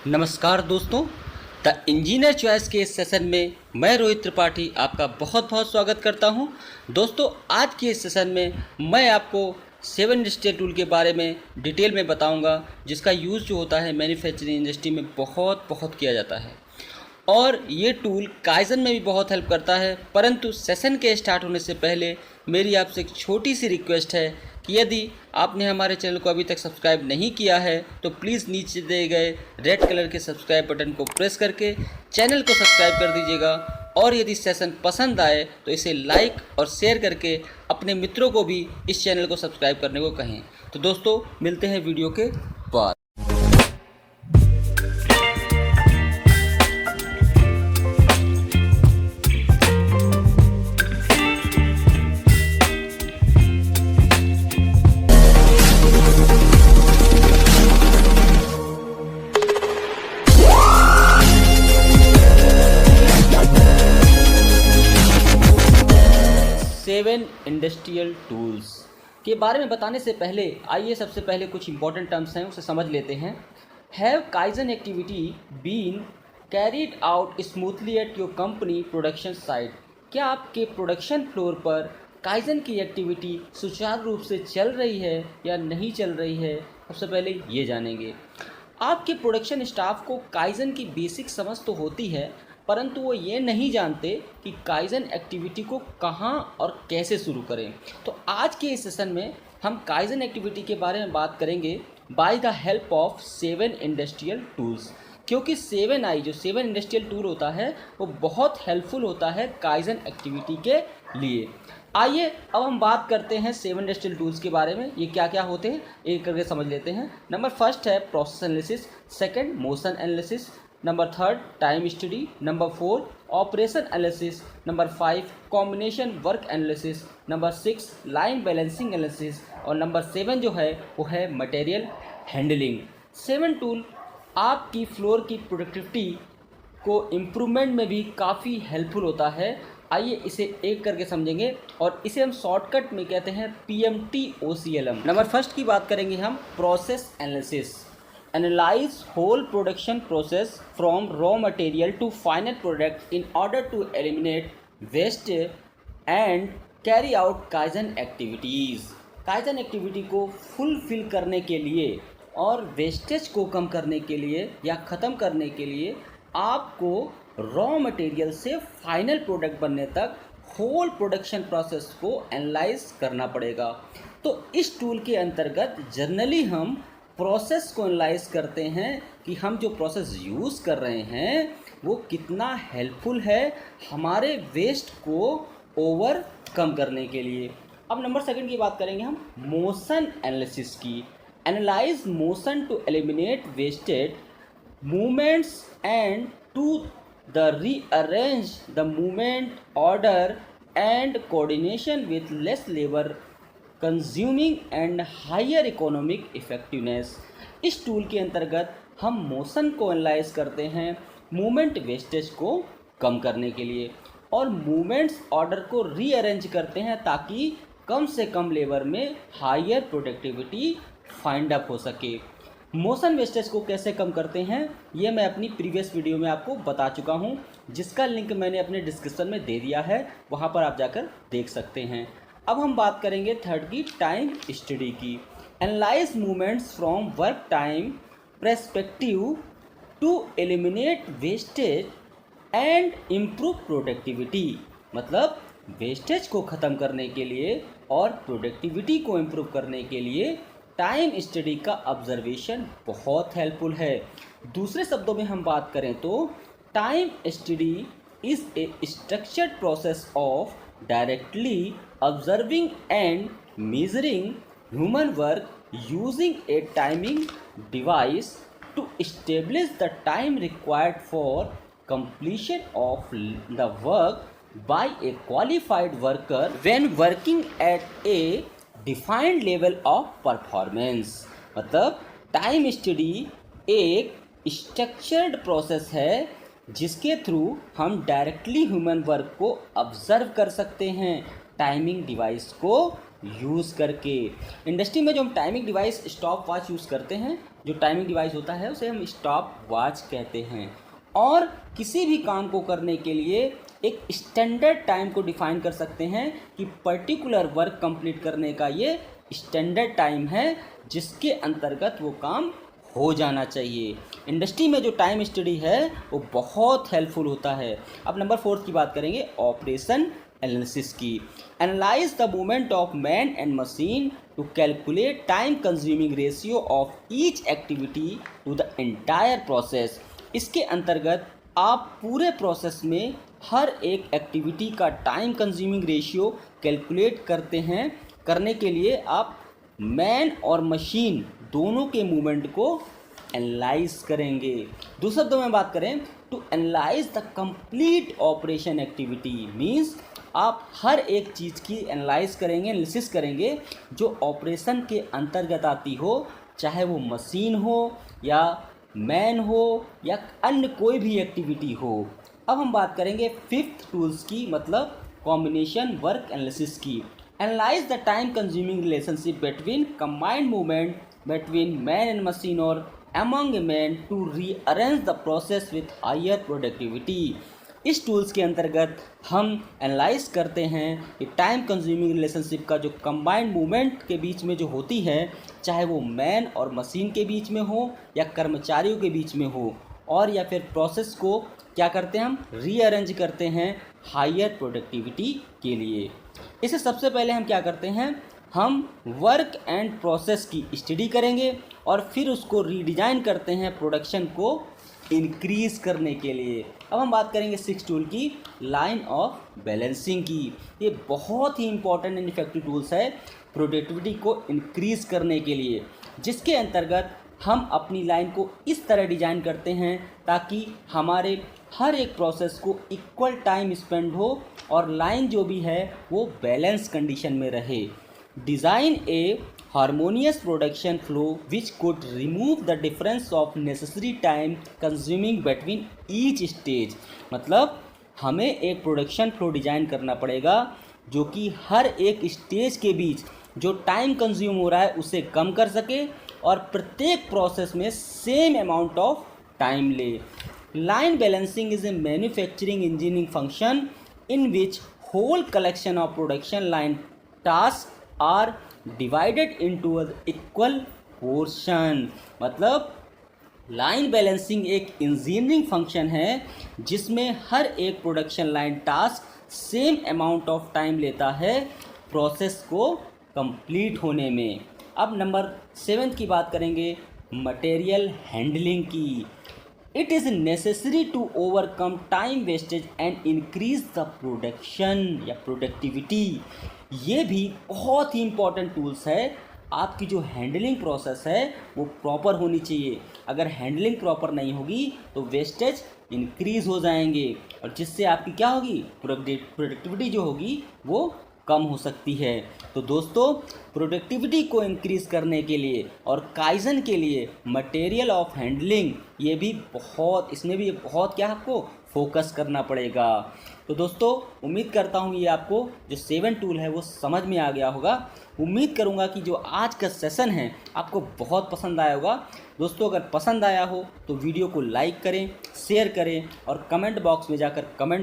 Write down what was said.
नमस्कार दोस्तों, the engineer choice के इस सेशन में मैं रोहित त्रिपाठी आपका बहुत बहुत स्वागत करता हूं। दोस्तों, आज के इस सेशन में मैं आपको 7 इंडस्ट्रियल टूल के बारे में डिटेल में बताऊंगा, जिसका यूज़ जो होता है मैन्युफैक्चरिंग इंडस्ट्री में बहुत किया जाता है और ये टूल काइजन में भी बहुत हेल्प करता है। परंतु सेशन के स्टार्ट होने से पहले मेरी आपसे एक छोटी सी रिक्वेस्ट है कि यदि आपने हमारे चैनल को अभी तक सब्सक्राइब नहीं किया है तो प्लीज़ नीचे दिए गए रेड कलर के सब्सक्राइब बटन को प्रेस करके चैनल को सब्सक्राइब कर दीजिएगा। और यदि सेशन पसंद आए तो इसे लाइक और शेयर करके अपने मित्रों को भी इस चैनल को सब्सक्राइब करने को कहें। तो दोस्तों, मिलते हैं वीडियो के बाद। 7 इंडस्ट्रियल टूल्स के बारे में बताने से पहले आइए सबसे पहले कुछ इंपॉर्टेंट टर्म्स हैं उसे समझ लेते हैं। Have kaizen activity been carried out smoothly at your company production site? क्या आपके प्रोडक्शन फ्लोर पर काइजन की एक्टिविटी सुचारू रूप से चल रही है या नहीं चल रही है? सबसे पहले ये जानेंगे। आपके प्रोडक्शन स्टाफ को काइजन की बेसिक समझ तो होती है, परंतु वो ये नहीं जानते कि काइजन एक्टिविटी को कहाँ और कैसे शुरू करें। तो आज के इस सेशन में हम काइजन एक्टिविटी के बारे में बात करेंगे by the help of 7 industrial tools, क्योंकि 7i जो 7 इंडस्ट्रियल टूल होता है वो बहुत हेल्पफुल होता है काइजन एक्टिविटी के लिए। आइए अब हम बात करते हैं 7 इंडस्ट्रियल टूल्स के बारे में। ये क्या क्या होते हैं एक करके समझ लेते हैं। नंबर फर्स्ट है process analysis, second motion analysis, number third time study, number 4 operation analysis, number 5 combination work analysis, number 6 line balancing analysis और नंबर 7 जो है वो है मटेरियल हैंडलिंग। 7 टूल आपकी फ्लोर की प्रोडक्टिविटी को इम्प्रूवमेंट में भी काफ़ी हेल्पफुल होता है। आइए इसे एक करके समझेंगे और इसे हम शॉर्टकट में कहते हैं PMTOCLM। नंबर फर्स्ट की बात करेंगे हम process analysis. Analyze whole production process from raw material to final product in order to eliminate waste and carry out Kaizen activities। Kaizen activity को फुलफिल करने के लिए और वेस्टेज को कम करने के लिए या ख़त्म करने के लिए आपको रॉ मटेरियल से फाइनल प्रोडक्ट बनने तक होल प्रोडक्शन प्रोसेस को एनालाइज करना पड़ेगा। तो इस टूल के अंतर्गत जनरली हम प्रोसेस को एनालाइज करते हैं कि हम जो प्रोसेस यूज़ कर रहे हैं वो कितना हेल्पफुल है हमारे वेस्ट को ओवरकम करने के लिए। अब नंबर सेकंड की बात करेंगे हम मोशन एनालिसिस की। Analyse motion to eliminate wasted movements and to the rearrange the movement order and coordination with less labour consuming and higher economic effectiveness. इस टूल के अंतर्गत हम मोशन को एनालाइज करते हैं मूवमेंट वेस्टेज को कम करने के लिए और मूवमेंट्स ऑर्डर को रीअरेंज करते हैं ताकि कम से कम लेबर में हायर प्रोडक्टिविटी फाइंड अप हो सके। मोशन वेस्टेज को कैसे कम करते हैं ये मैं अपनी प्रीवियस वीडियो में आपको बता चुका हूँ, जिसका लिंक मैंने अपने डिस्क्रिप्शन में दे दिया है, वहाँ पर आप जाकर देख सकते हैं। अब हम बात करेंगे थर्ड की टाइम स्टडी की। Analyse movements from work time perspective to eliminate wastage and improve productivity. मतलब वेस्टेज को ख़त्म करने के लिए और प्रोडक्टिविटी को इम्प्रूव करने के लिए टाइम स्टडी का ऑब्जर्वेशन बहुत हेल्पफुल है। दूसरे शब्दों में हम बात करें तो time study is a structured process of directly observing and measuring human work using a timing device to establish the time required for completion of the work by a qualified worker when working at a defined level of performance। मतलब time study एक structured process है जिसके through हम directly human work को observe कर सकते हैं timing device को यूज़ करके। इंडस्ट्री में जो हम timing device stop watch use करते हैं, जो टाइमिंग डिवाइस होता है उसे हम स्टॉप वॉच कहते हैं। और किसी भी काम को करने के लिए एक स्टैंडर्ड टाइम को डिफाइन कर सकते हैं कि पर्टिकुलर वर्क कंप्लीट करने का ये स्टैंडर्ड टाइम है जिसके अंतर्गत वो काम हो जाना चाहिए। इंडस्ट्री में जो टाइम स्टडी है वो बहुत हेल्पफुल होता है। अब नंबर 4 की बात करेंगे, ऑपरेशन एनालिसिस की। Analyse the movement of man and machine to calculate time consuming ratio of each activity to the entire process. इसके अंतर्गत आप पूरे प्रोसेस में हर एक एक्टिविटी का टाइम कंज्यूमिंग रेशियो कैलकुलेट करते हैं। करने के लिए आप मैन और मशीन दोनों के मूवमेंट को एनालाइज करेंगे। दूसरे शब्दों में बात करें to analyse the complete operation activity means आप हर एक चीज़ की एनालाइज करेंगे, एनालिसिस करेंगे जो ऑपरेशन के अंतर्गत आती हो, चाहे वो मशीन हो या मैन हो या अन्य कोई भी एक्टिविटी हो। अब हम बात करेंगे 5th टूल्स की, मतलब कॉम्बिनेशन वर्क एनालिसिस की। Analyse the time consuming relationship between combined movement between man and machine और among a men to rearrange the process with higher productivity। इस टूल्स के अंतर्गत हम एनालाइज करते हैं कि टाइम कंज्यूमिंग रिलेशनशिप का जो कंबाइंड मूवमेंट के बीच में जो होती है, चाहे वो मैन और मशीन के बीच में हो या कर्मचारियों के बीच में हो, और या फिर प्रोसेस को क्या करते हैं हम रीअरेंज करते हैं हायर प्रोडक्टिविटी के लिए। इसे सबसे पहले हम क्या करते हैं, हम वर्क एंड प्रोसेस की स्टडी करेंगे और फिर उसको रीडिज़ाइन करते हैं प्रोडक्शन को इंक्रीज करने के लिए। अब हम बात करेंगे 6 टूल की, लाइन ऑफ बैलेंसिंग की। ये बहुत ही इंपॉर्टेंट एंड इफेक्टिव टूल्स है प्रोडक्टिविटी को इंक्रीज करने के लिए, जिसके अंतर्गत हम अपनी लाइन को इस तरह डिज़ाइन करते हैं ताकि हमारे हर एक प्रोसेस को इक्वल टाइम स्पेंड हो और लाइन जो भी है वो बैलेंस कंडीशन में रहे। Design A harmonious production flow which could remove the difference of necessary time consuming between each stage। मतलब हमें एक प्रोडक्शन फ्लो डिज़ाइन करना पड़ेगा जो कि हर एक स्टेज के बीच जो टाइम कंज्यूम हो रहा है उसे कम कर सके और प्रत्येक प्रोसेस में सेम अमाउंट ऑफ टाइम ले। Line balancing is a manufacturing engineering function in which whole collection of production line task are divided into equal portion. मतलब लाइन बैलेंसिंग एक इंजीनियरिंग फंक्शन है जिसमें हर एक production line task same amount of time लेता है process को complete होने में। अब नंबर 7 की बात करेंगे, मटेरियल हैंडलिंग की। It is necessary to overcome time wastage and increase the production या प्रोडक्टिविटी। ये भी बहुत ही इंपॉर्टेंट टूल्स है। आपकी जो हैंडलिंग प्रोसेस है वो प्रॉपर होनी चाहिए। अगर हैंडलिंग प्रॉपर नहीं होगी तो वेस्टेज इंक्रीज़ हो जाएंगे और जिससे आपकी क्या होगी, प्रोडक्टिविटी जो होगी वो कम हो सकती है। तो दोस्तों, प्रोडक्टिविटी को इंक्रीज़ करने के लिए और काइजन के लिए मटेरियल ऑफ हैंडलिंग ये भी बहुत, इसमें भी बहुत क्या आपको फोकस करना पड़ेगा। तो दोस्तों, उम्मीद करता हूँ ये आपको जो 7 टूल है वो समझ में आ गया होगा। उम्मीद करूँगा कि जो आज का सेशन है आपको बहुत पसंद आया होगा। दोस्तों, अगर पसंद आया हो तो वीडियो को लाइक करें, शेयर करें और कमेंट बॉक्स में जाकर कमेंट